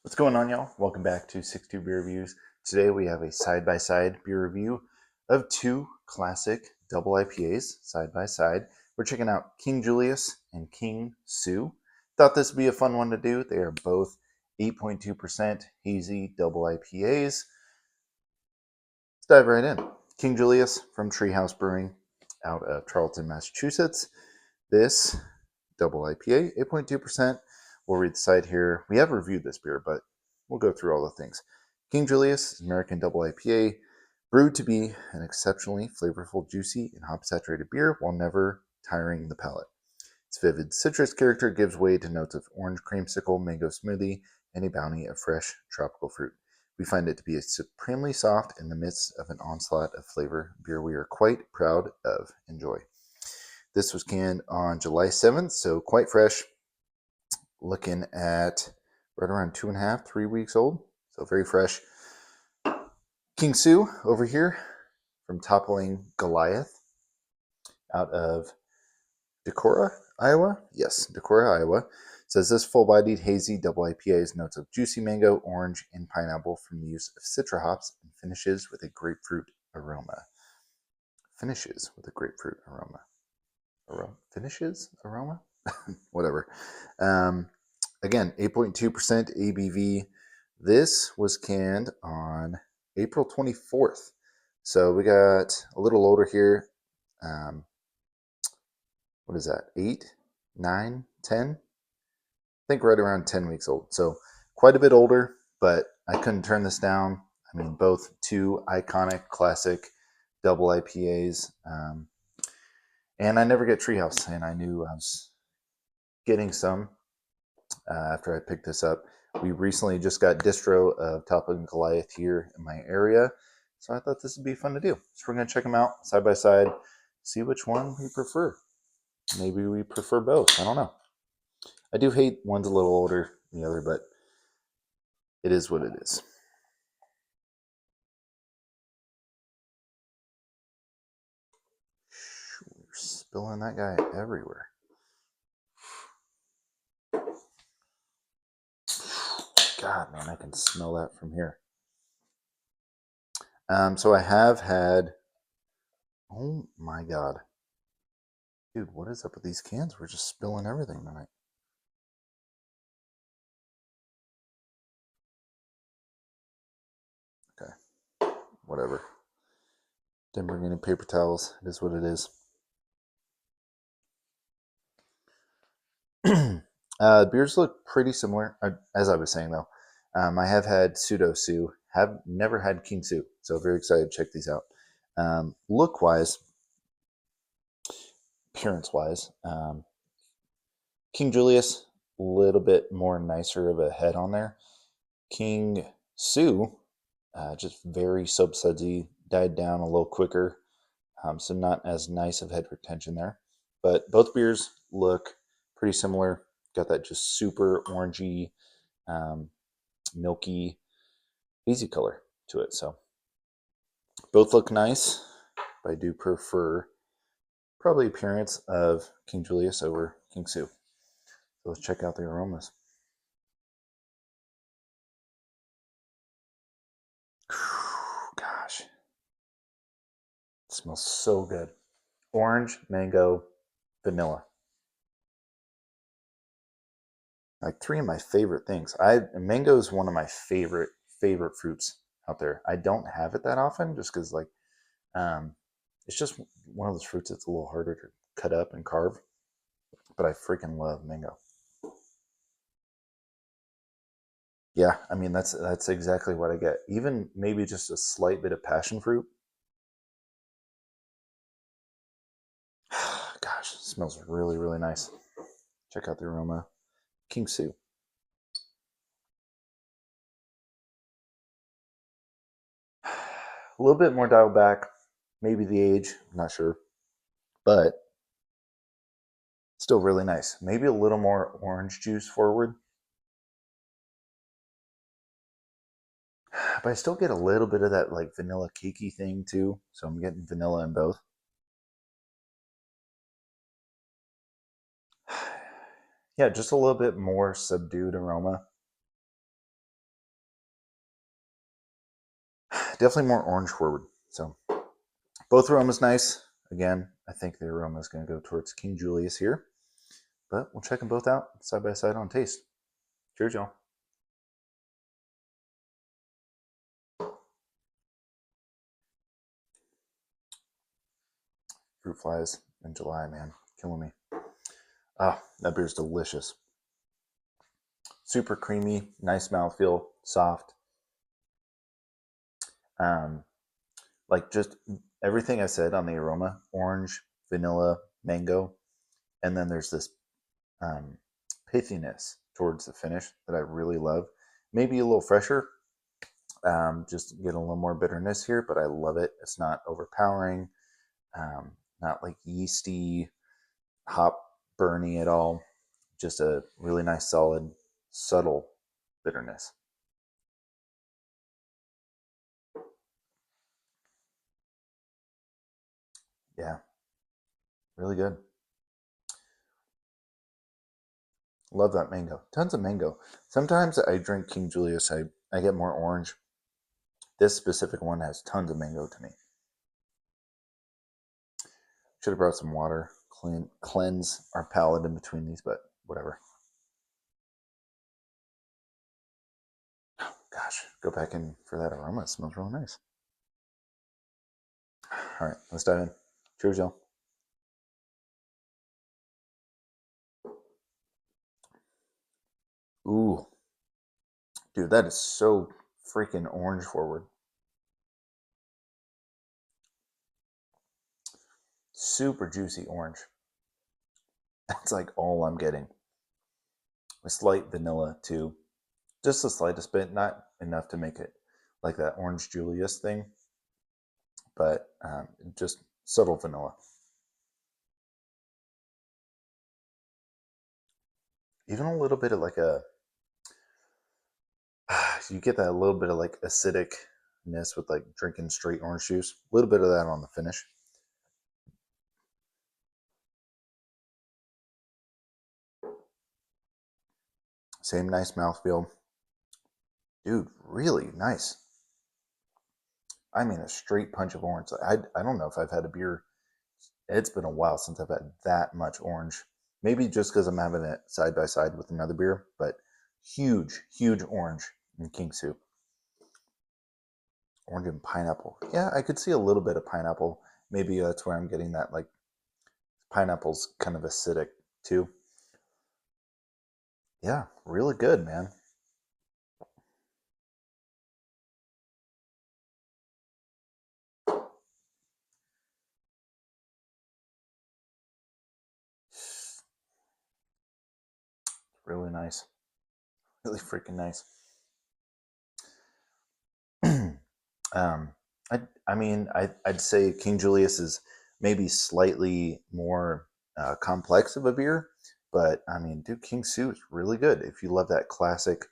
What's going on, y'all? Welcome back to 62 Beer Reviews. Today we have a side-by-side beer review of two classic double IPAs side by side. We're checking out King Julius and King Sue. Thought this would be a fun one to do. They are both 8.2% hazy double IPAs. Let's dive right in. King Julius from House Brewing out of Charlton, Massachusetts. This double IPA, 8.2%. We'll read the side here. We have reviewed this beer, but we'll go through all the things. King Julius is American double IPA, brewed to be an exceptionally flavorful, juicy, and hop-saturated beer while never tiring the palate. Its vivid citrus character gives way to notes of orange creamsicle, mango smoothie, and a bounty of fresh tropical fruit. We find it to be supremely soft in the midst of an onslaught of flavor, beer we are quite proud of. Enjoy. This was canned on July 7th, so quite fresh. Looking at right around 2.5, 3 weeks old, so very fresh. King Sue over here from Toppling Goliath out of Decorah, Iowa. Yes, Decorah, Iowa. Says this full-bodied hazy double IPA is notes of juicy mango, orange, and pineapple from the use of citra hops and finishes with a grapefruit aroma. Finishes with a grapefruit aroma. Finishes aroma? Whatever. Again, 8.2% ABV. This was canned on April 24th. So we got a little older here. What is that? 8, 9, 10? I think right around 10 weeks old. So quite a bit older, but I couldn't turn this down. I mean, both two iconic, classic double IPAs. And I never get Treehouse, and I knew I was getting some after I picked this up. We recently just got distro of Toppling Goliath here in my area, so I thought this would be fun to do. So we're going to check them out side by side, see which one we prefer. Maybe we prefer both. I don't know. I do hate one's a little older than the other, but it is what it is. We're spilling that guy everywhere. God, man, I can smell that from here. So I have had, oh my God. Dude, what is up with these cans? We're just spilling everything tonight. Okay, whatever. Didn't bring any paper towels. It is what it is. Beers look pretty similar, as I was saying though. I have had Pseudo Sue, have never had King Sue, so very excited to check these out. Look wise, appearance wise, King Julius, a little bit more nicer of a head on there. King Sue, just very sudsy, died down a little quicker, so not as nice of head retention there. But both beers look pretty similar. Got that just super orangey, milky, hazy color to it. So both look nice, but I do prefer probably appearance of King Julius over King Sue. So let's check out the aromas. Gosh, it smells so good. Orange, mango, vanilla. Like three of my favorite things. Mango is one of my favorite fruits out there. I don't have it that often just because like it's just one of those fruits that's a little harder to cut up and carve. But I freaking love mango. Yeah, I mean that's exactly what I get. Even maybe just a slight bit of passion fruit. Gosh, it smells really, really nice. Check out the aroma. King Sue. A little bit more dialed back. Maybe the age, I'm not sure. But still really nice. Maybe a little more orange juice forward. But I still get a little bit of that like vanilla cakey thing too. So I'm getting vanilla in both. Yeah, just a little bit more subdued aroma. definitely more orange forward. So both aromas nice. Again, I think the aroma is going to go towards King Julius here, but we'll check them both out side by side on taste. Cheers, y'all. Fruit flies in July, man, killing me. Ah, that beer's delicious. Super creamy, nice mouthfeel, soft. Like just everything I said on the aroma: orange, vanilla, mango, and then there's this pithiness towards the finish that I really love. Maybe a little fresher, just get a little more bitterness here, but I love it. It's not overpowering, not like yeasty, hop burny at all. Just a really nice, solid, subtle bitterness. Yeah, really good. Love that mango. Tons of mango. Sometimes I drink King Julius, I get more orange. This specific one has tons of mango to me. Should have brought some water, cleanse our palate in between these, but whatever. Gosh, go back in for that aroma. It smells real nice. All right, let's dive in. Cheers, y'all. Ooh, dude, that is so freaking orange forward. Super juicy orange. That's like all I'm getting. A slight vanilla too. Just the slightest bit, not enough to make it like that orange Julius thing, but just subtle vanilla. Even a little bit of like a, you get that little bit of like acidicness with like drinking straight orange juice. A little bit of that on the finish. Same nice mouthfeel. Dude, really nice. I mean, a straight punch of orange. I don't know if I've had a beer. It's been a while since I've had that much orange. Maybe just because I'm having it side by side with another beer, but huge, huge orange in King Soup. Orange and pineapple. Yeah, I could see a little bit of pineapple. Maybe that's where I'm getting that, like, pineapple's kind of acidic too. Yeah, really good, man. Really nice. Really freaking nice. um, I mean, I'd say King Julius is maybe slightly more complex of a beer, but I mean, dude, King Sue is really good. If you love that classic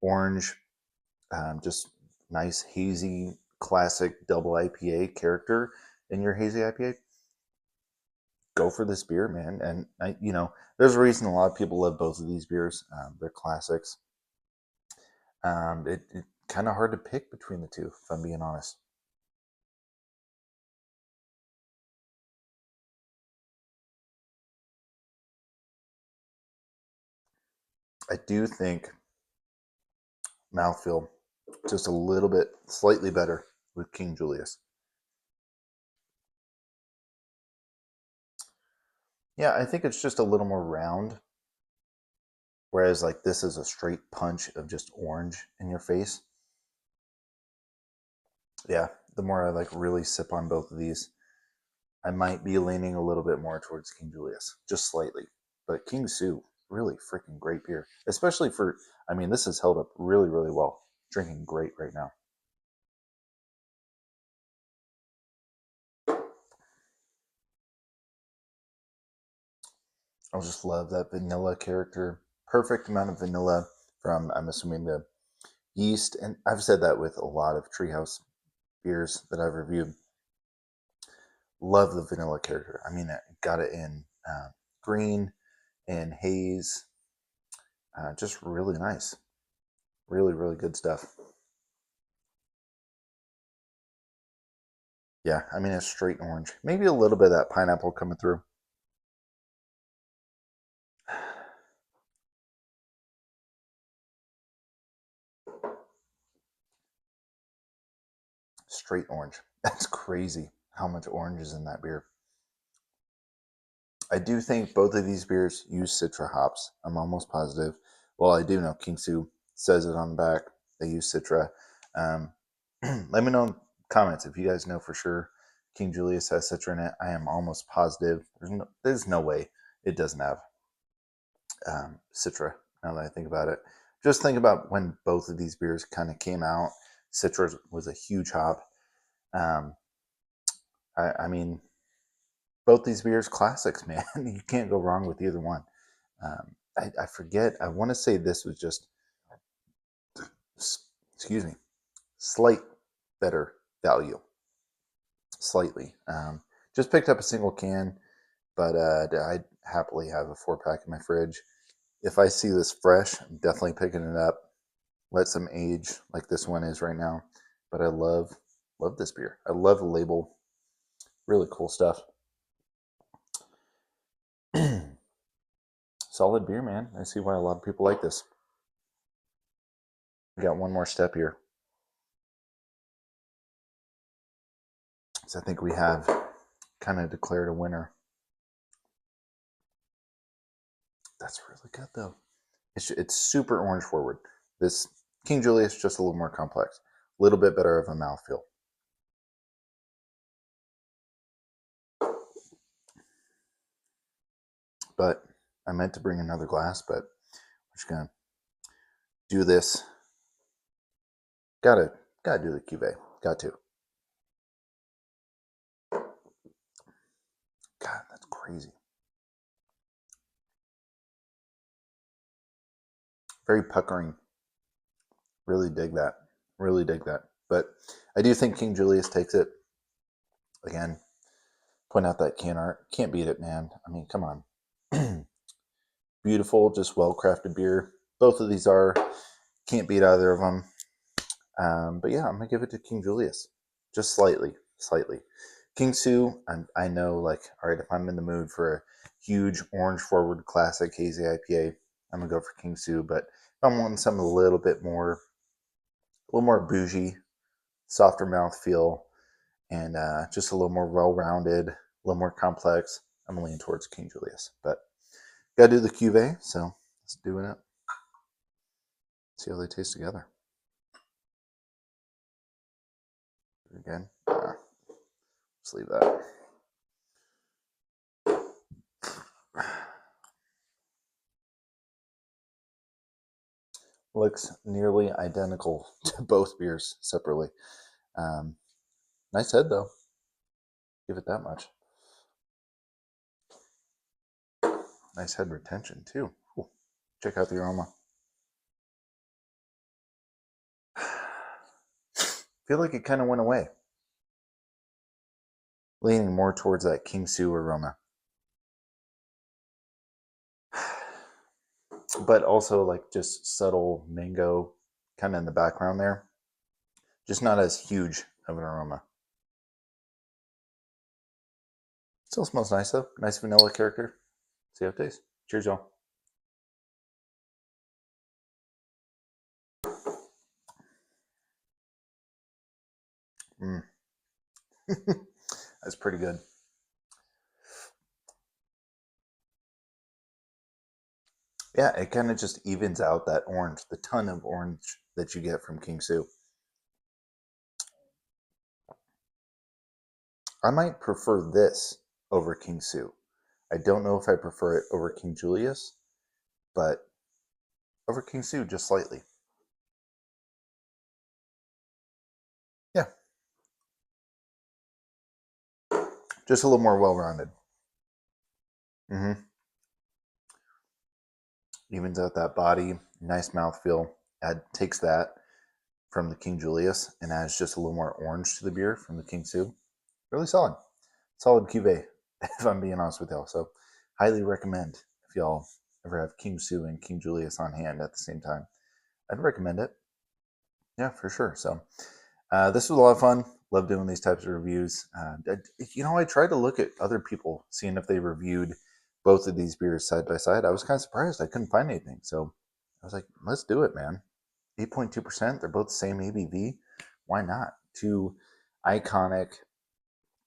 orange, just nice hazy classic double IPA character in your hazy IPA, go for this beer, man. And there's a reason a lot of people love both of these beers. They're classics. It kind of hard to pick between the two, if I'm being honest. I do think mouthfeel just a little bit slightly better with King Julius. Yeah, I think it's just a little more round, whereas like this is a straight punch of just orange in your face. Yeah, the more I like really sip on both of these, I might be leaning a little bit more towards King Julius, just slightly. But King Sue, really freaking great beer, especially for. I mean, this has held up really, really well. Drinking great right now. I just love that vanilla character. Perfect amount of vanilla from, I'm assuming, the yeast. And I've said that with a lot of Treehouse beers that I've reviewed. Love the vanilla character. I mean, I got it in green and haze. Just really nice. Really, really good stuff. Yeah, I mean, it's straight orange. Maybe a little bit of that pineapple coming through. Straight orange. That's crazy how much orange is in that beer. I do think both of these beers use Citra hops. I'm almost positive. Well, I do know King Su says it on the back. They use Citra. Um, let me know in comments if you guys know for sure King Julius has Citra in it. I am almost positive. There's no way it doesn't have Citra, now that I think about it. Just think about when both of these beers kind of came out. Citra was a huge hop. Um, I mean, both these beers classics, man. You can't go wrong with either one. I forget. I want to say this was just, excuse me, slight better value, slightly. Just picked up a single can, but I'd happily have a 4-pack in my fridge. If I see this fresh, I'm definitely picking it up. Let some age like this one is right now. But I love this beer. I love the label. Really cool stuff. Solid beer, man. I see why a lot of people like this. We got one more step here. So I think we have kind of declared a winner. That's really good though. It's super orange forward. This King Julius just a little more complex. A little bit better of a mouthfeel. But I meant to bring another glass, but we're just gonna do this. Gotta do the cuvee. Got to. God, that's crazy. Very puckering. Really dig that. Really dig that. But I do think King Julius takes it. Again, point out that can art. Can't beat it, man. I mean, come on. Beautiful, just well-crafted beer. Both of these are. Can't beat either of them. But yeah, I'm going to give it to King Julius. Just slightly. King Su, I know, like, all right, if I'm in the mood for a huge orange-forward classic hazy IPA, I'm going to go for King Su. But if I'm wanting something a little more bougie, softer mouthfeel, and just a little more well-rounded, a little more complex, I'm leaning towards King Julius. But gotta do the cuvee, so let's do it. See how they taste together. Again, let's leave that. Looks nearly identical to both beers separately. Nice head though. Give it that much. Nice head retention too. Ooh. Check out the aroma. Feel like it kind of went away. Leaning more towards that King Su aroma. But also like just subtle mango kind of in the background there. Just not as huge of an aroma. Still smells nice though. Nice vanilla character. See how it tastes. Cheers, y'all. That's pretty good. Yeah, it kind of just evens out that orange, the ton of orange that you get from King Su. I might prefer this over King Su. I don't know if I prefer it over King Julius, but over King Su just slightly. Yeah. Just a little more well-rounded. Mm-hmm. Evens out that body, nice mouthfeel. Takes that from the King Julius and adds just a little more orange to the beer from the King Su. Really solid. Solid cuvee, if I'm being honest with y'all. So highly recommend if y'all ever have King Su and King Julius on hand at the same time. I'd recommend it. Yeah, for sure. So this was a lot of fun. Love doing these types of reviews. I tried to look at other people, seeing if they reviewed both of these beers side by side. I was kind of surprised I couldn't find anything. So I was like, let's do it, man. 8.2%. They're both the same ABV. Why not? Two iconic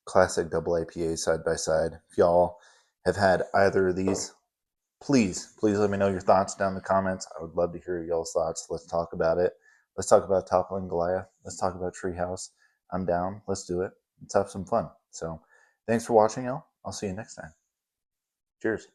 classic double IPAs side by side. If y'all have had either of these, please let me know your thoughts down in the comments. I would love to hear y'all's thoughts. Let's talk about it. Let's talk about Toppling Goliath. Let's talk about Treehouse. I'm down. Let's do it. Let's have some fun. So thanks for watching, y'all. I'll see you next time. Cheers.